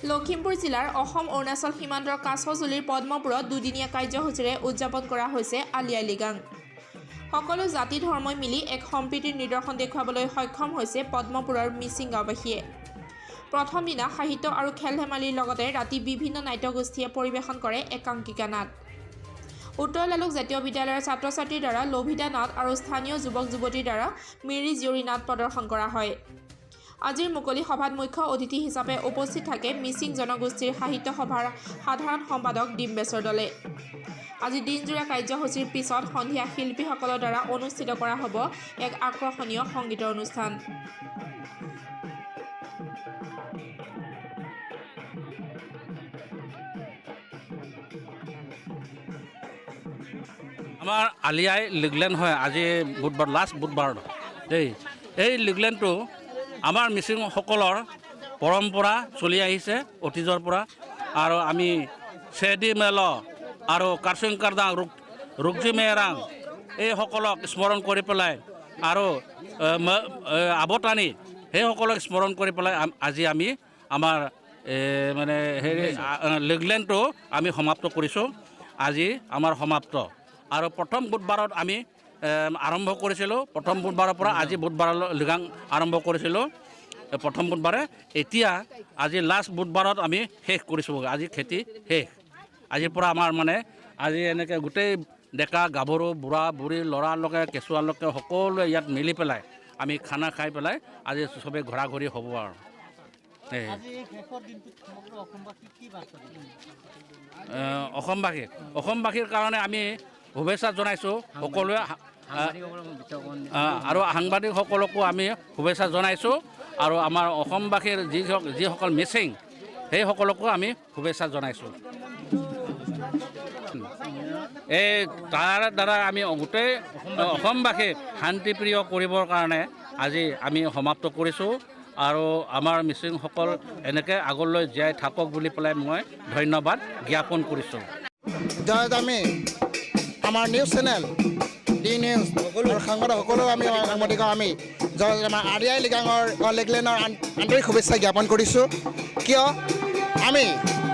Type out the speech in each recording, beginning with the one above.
লখিমপুৰ জিলাৰ অসম অৰুণাচল সীমান্তৰ কাছজুলিৰ পদ্মপুৰত দুদিনীয়া কাৰ্যসূচীৰে উদযাপন কৰা হৈছে আলি আই লৃগাং। সকলো জাতি ধৰ্মই মিলি এক সম্প্ৰীতিৰ নিদৰ্শন দেখুৱাবলৈ সক্ষম হৈছে পদ্মপুৰৰ মিচিং গাঁওবাসীয়ে। প্ৰথম দিনা সাহিত্য আৰু খেল ধেমালিৰ লগতে ৰাতি বিভিন্ন নাট্যগোষ্ঠীয়ে পৰিৱেশন কৰে একাংকিকা নাট। উত্তৰ লালুক জাতীয় বিদ্যালয়ৰ ছাত্ৰ ছাত্ৰীৰ দ্বাৰা লভিতা নাট আৰু স্থানীয় যুৱক যুৱতীৰ দ্বাৰা মিৰি জীয়ৰী নাট প্ৰদৰ্শন কৰা হয়। আজিৰ মুকলি সভাত মুখ্য অতিথি হিচাপে উপস্থিত থাকে মিচিং জনগোষ্ঠীৰ সাহিত্য সভাৰ সাধাৰণ সম্পাদক ডিম্বেশ্বৰ দলে। আজি দিনজোৰা কাৰ্যসূচীৰ পিছত সন্ধিয়া শিল্পীসকলৰ দ্বাৰা অনুষ্ঠিত কৰা হ'ব এক আকৰ্ষণীয় সংগীতৰ অনুষ্ঠান। আমাৰ আলি আই লৃগলেণ্ড হয় আজি বুধবাৰ লাষ্ট বুধবাৰ দেই। এই লৃগলেণ্ডটো আমাৰ মিচিংসকলৰ পৰম্পৰা চলি আহিছে অতীজৰ পৰা। আৰু আমি চেদি মেল আৰু কাৰ্চিং কাৰ্দাং ৰুকজি মেৰাং এইসকলক স্মৰণ কৰি পেলাই আৰু আৱতানি সেইসকলক স্মৰণ কৰি পেলাই আজি আমি আমাৰ মানে হেৰি লৃগলেণ্ডটো আমি সমাপ্ত কৰিছোঁ। আজি আমাৰ সমাপ্ত। আৰু প্ৰথম বুধবাৰত আমি আৰম্ভ কৰিছিলোঁ। প্ৰথম বুধবাৰৰ পৰা আজি বুধবাৰলৈ লৃগাং আৰম্ভ কৰিছিলোঁ প্ৰথম বুধবাৰে। এতিয়া আজি লাষ্ট বুধবাৰত আমি শেষ কৰিছোঁ। আজি খেতি শেষ। আজিৰ পৰা আমাৰ মানে আজি এনেকৈ গোটেই ডেকা গাভৰু বুঢ়া বুঢ়ী ল'ৰালৈকে কেঁচুৱালৈকে সকলোৱে ইয়াত মিলি পেলাই আমি খানা খাই পেলাই আজি চবেই ঘৰা ঘৰি হ'ব আৰু। অসমবাসীৰ কাৰণে আমি শুভেচ্ছা জনাইছোঁ সকলোৱে আৰু সাংবাদিকসকলকো আমি শুভেচ্ছা জনাইছোঁ। আৰু আমাৰ অসমবাসীৰ যিসকল মিচিং সেইসকলকো আমি শুভেচ্ছা জনাইছোঁ। এই তাৰ দ্বাৰা আমি গোটেই অসমবাসীক শান্তিপ্ৰিয় কৰিবৰ কাৰণে আজি আমি সমাপ্ত কৰিছোঁ। আৰু আমাৰ মিচিংসকল এনেকৈ আগলৈ জীয়াই থাকক বুলি পেলাই মই ধন্যবাদ জ্ঞাপন কৰিছোঁ। আমি আমাৰ নিউজ চেনেল ডি নিউজ সকলো সাংবাদিকসকলেও আমি সাংবাদিকক আমি আমাৰ আলি আই লৃগাঙৰ লৃগলেণ্ডৰ আন্তৰিক শুভেচ্ছা জ্ঞাপন কৰিছোঁ। কিয় আমি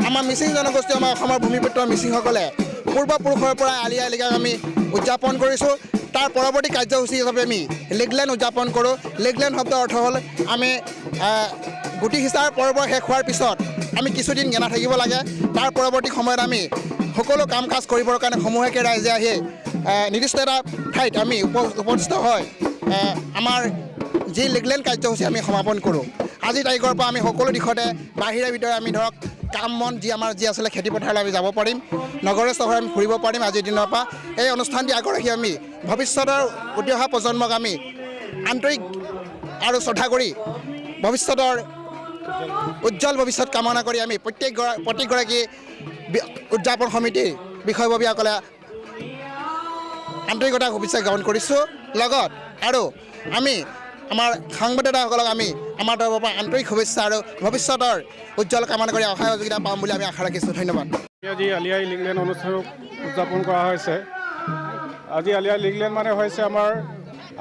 আমাৰ মিচিং জনগোষ্ঠী আমাৰ অসমৰ ভূমিপুত্ৰ মিচিংসকলে পূৰ্বপুৰুষৰ পৰা আলি আই লৃগাং আমি উদযাপন কৰিছোঁ। তাৰ পৰৱৰ্তী কাৰ্যসূচী হিচাপে আমি লৃগলেণ্ড উদযাপন কৰোঁ। লৃগলেণ্ড শব্দৰ অৰ্থ হ'ল আমি গুটি সিঁচাৰ পৰ্ব শেষ হোৱাৰ পিছত আমি কিছুদিন গেনা থাকিব লাগে। তাৰ পৰৱৰ্তী সময়ত আমি সকলো কাম কাজ কৰিবৰ কাৰণে সমূহীয়াকৈ ৰাইজে আহি নিৰ্দিষ্ট এটা ঠাইত আমি উপস্থিত হয় আমাৰ যি লৃগলেণ্ড কাৰ্যসূচী আমি সমাপন কৰোঁ। আজিৰ তাৰিখৰ পৰা আমি সকলো দিশতে বাহিৰে ভিতৰে আমি ধৰক কাম মন যি আছিলে খেতিপথাৰলৈ আমি যাব পাৰিম, নগৰে চহৰে আমি ফুৰিব পাৰিম। আজিৰ দিনৰ পৰা এই অনুষ্ঠানটি আগৰাখি আমি ভৱিষ্যতৰ উঠি অহা প্ৰজন্মক আমি আন্তৰিক আৰু শ্ৰদ্ধা কৰি ভৱিষ্যতৰ উজ্জ্বল ভৱিষ্যত কামনা কৰি আমি প্ৰত্যেকগৰাকী উদযাপন সমিতিৰ বিষয়ববীয়াসকলে আন্তৰিকতা শুভেচ্ছা জ্ঞাপন কৰিছোঁ। লগত আৰু আমি আমাৰ সাংবাদিকসকলক আমি আমাৰ তৰফৰ পৰা আন্তৰিক শুভেচ্ছা আৰু ভৱিষ্যতৰ উজ্জ্বল কামনা কৰি সহায় সহযোগিতা পাম বুলি আমি আশা ৰাখিছোঁ। ধন্যবাদ। আজি আলি আই লৃগলেণ্ড অনুষ্ঠান উদযাপন কৰা হৈছে। আজি আলি আই লৃগলেণ্ড মানে হৈছে আমাৰ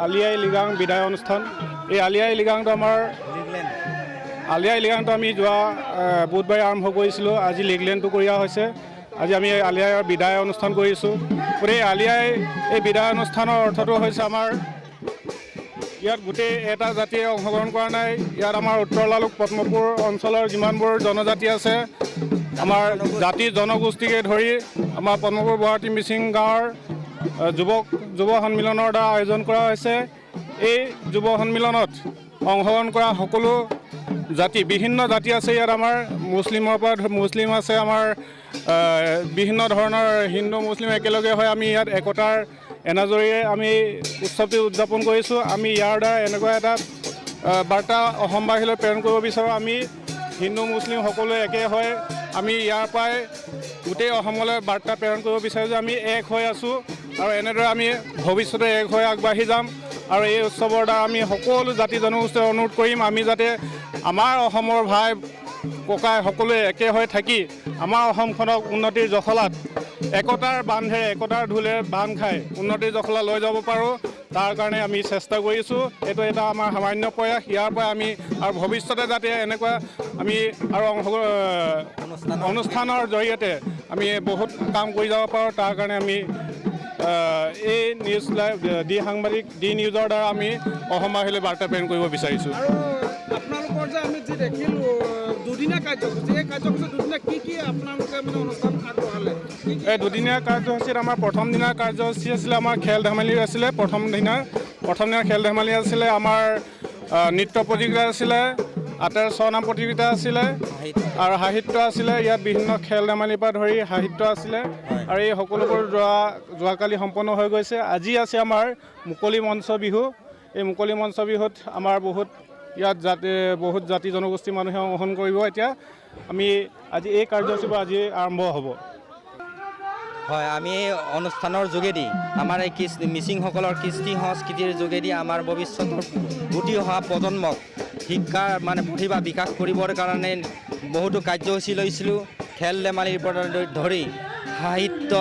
আলি আই লৃগাং বিদায় অনুষ্ঠান। এই আলি আই লৃগাংটো আমি যোৱা বুধবাৰে আৰম্ভ কৰিছিলোঁ। আজি লৃগলেণ্ডটো কৰা হৈছে। আজি আমি আলি আইৰ বিদায় অনুষ্ঠান কৰিছোঁ। গতিকে আলি আই এই বিদায় অনুষ্ঠানৰ অৰ্থটো হৈছে আমাৰ ইয়াত গোটেই এটা জাতিয়ে অংশগ্ৰহণ কৰা নাই। ইয়াত আমাৰ উত্তৰ লালুক পদ্মপুৰ অঞ্চলৰ যিমানবোৰ জনজাতি আছে আমাৰ জাতি জনগোষ্ঠীকে ধৰি আমাৰ পদ্মপুৰ গুৱাহাটী মিচিং গাঁৱৰ যুৱ সন্মিলনৰ দ্বাৰা আয়োজন কৰা হৈছে। এই যুৱ সন্মিলনত অংশগ্ৰহণ কৰা সকলো জাতি বিভিন্ন জাতি আছে। ইয়াত আমাৰ মুছলিমৰ পৰা মুছলিম আছে, আমাৰ বিভিন্ন ধৰণৰ হিন্দু মুছলিম একেলগে হৈ আমি ইয়াত একতাৰ এনাজৰীৰে আমি উৎসৱটি উদযাপন কৰিছোঁ। আমি ইয়াৰ দ্বাৰা এনেকুৱা এটা বাৰ্তা অসমবাসীলৈ প্ৰেৰণ কৰিব বিচাৰোঁ। আমি হিন্দু মুছলিম সকলোৱে একে হৈ আমি ইয়াৰ পৰাই গোটেই অসমলৈ বাৰ্তা প্ৰেৰণ কৰিব বিচাৰোঁ যে আমি এক হৈ আছোঁ আৰু এনেদৰে আমি ভৱিষ্যতে এক হৈ আগবাঢ়ি যাম। আৰু এই উৎসৱৰ দ্বাৰা আমি সকলো জাতি জনগোষ্ঠীক অনুৰোধ কৰিম আমি যাতে আমাৰ অসমৰ ভাই ককাই সকলোৱে একে হৈ থাকি আমাৰ অসমখনক উন্নতিৰ জখলাত একতাৰ বান্ধেৰে একতাৰ ঢোলেৰে বান্ধ খাই উন্নতিৰ জখলা লৈ যাব পাৰোঁ তাৰ কাৰণে আমি চেষ্টা কৰিছোঁ। এইটো এটা আমাৰ সামান্য প্ৰয়াস। ইয়াৰ পৰা আমি আৰু ভৱিষ্যতে যাতে এনেকুৱা আমি আৰু অনুষ্ঠানৰ জৰিয়তে আমি বহুত কাম কৰি যাব পাৰোঁ তাৰ কাৰণে আমি এই নিউজ লাইভ ডি নিউজৰ দ্বাৰা আমি অসমবাসীলৈ বাৰ্তা প্ৰেৰণ কৰিব বিচাৰিছোঁ। আৰু আপোনালোকৰ যে আমি যি দেখিলোঁ দুদিনীয়া কাৰ্যসূচী, এই কাৰ্যসূচী দুদিনীয়া কি আপোনালোকে মানে অনুষ্ঠান আগবঢ়ালে? এই দুদিনীয়া কাৰ্যসূচীত আমাৰ প্ৰথম দিনাৰ কাৰ্যসূচী আছিলে আমাৰ খেল ধেমালি আছিলে। প্ৰথম দিনাৰ খেল ধেমালি আছিলে, আমাৰ নৃত্য প্ৰতিযোগিতা আছিলে, আতেৰ ছনাম প্ৰতিযোগিতা আছিলে আৰু সাহিত্য আছিলে। ইয়াত বিভিন্ন খেল ধেমালিৰ পৰা ধৰি সাহিত্য আছিলে আৰু এই সকলোবোৰ যোৱাকালি সম্পন্ন হৈ গৈছে। আজি আছে আমাৰ মুকলি মঞ্চ বিহু। এই মুকলি মঞ্চ বিহুত আমাৰ ইয়াত বহুত জাতি জনগোষ্ঠীৰ মানুহে অংশগ্ৰহণ কৰিব। এতিয়া আমি আজি এই কাৰ্যসূচীবোৰ আজি আৰম্ভ হ'ব। হয়, আমি এই অনুষ্ঠানৰ যোগেদি আমাৰ এই মিচিংসকলৰ কৃষ্টি সংস্কৃতিৰ যোগেদি আমাৰ ভৱিষ্যতৰ উঠি অহা প্ৰজন্মক শিক্ষাৰ প্ৰতিভা বিকাশ কৰিবৰ কাৰণে বহুতো কাৰ্যসূচী লৈছিলোঁ। খেল ধেমালিৰ পৰা ধৰি সাহিত্য,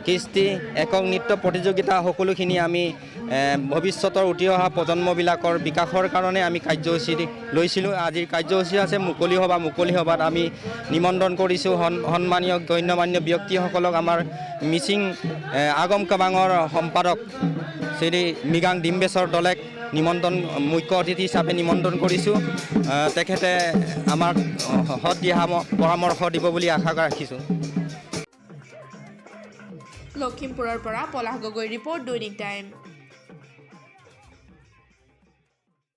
কৃষ্টি, একক নৃত্য প্ৰতিযোগিতা সকলোখিনি আমি ভৱিষ্যতৰ উঠি অহা প্ৰজন্মবিলাকৰ বিকাশৰ কাৰণে আমি কাৰ্যসূচী লৈছিলোঁ। আজিৰ কাৰ্যসূচী আছে মুকলি সভা। মুকলি সভাত আমি নিমন্ত্ৰণ কৰিছোঁ সন্মানীয় গণ্যমান্য ব্যক্তিসকলক। আমাৰ মিচিং আগম কাবাঙৰ সম্পাদক শ্ৰী মৃগাং ডিম্বেশ্বৰ দলেক মুখ্য অতিথি হিচাপে নিমন্ত্ৰণ কৰিছোঁ। তেখেতে আমাক সৎ দিহা পৰামৰ্শ দিব বুলি আশা ৰাখিছোঁ। লখিমপুৰৰ পৰা পলাশ গগৈ ৰিপৰ্ট, দৈনিক টাইম।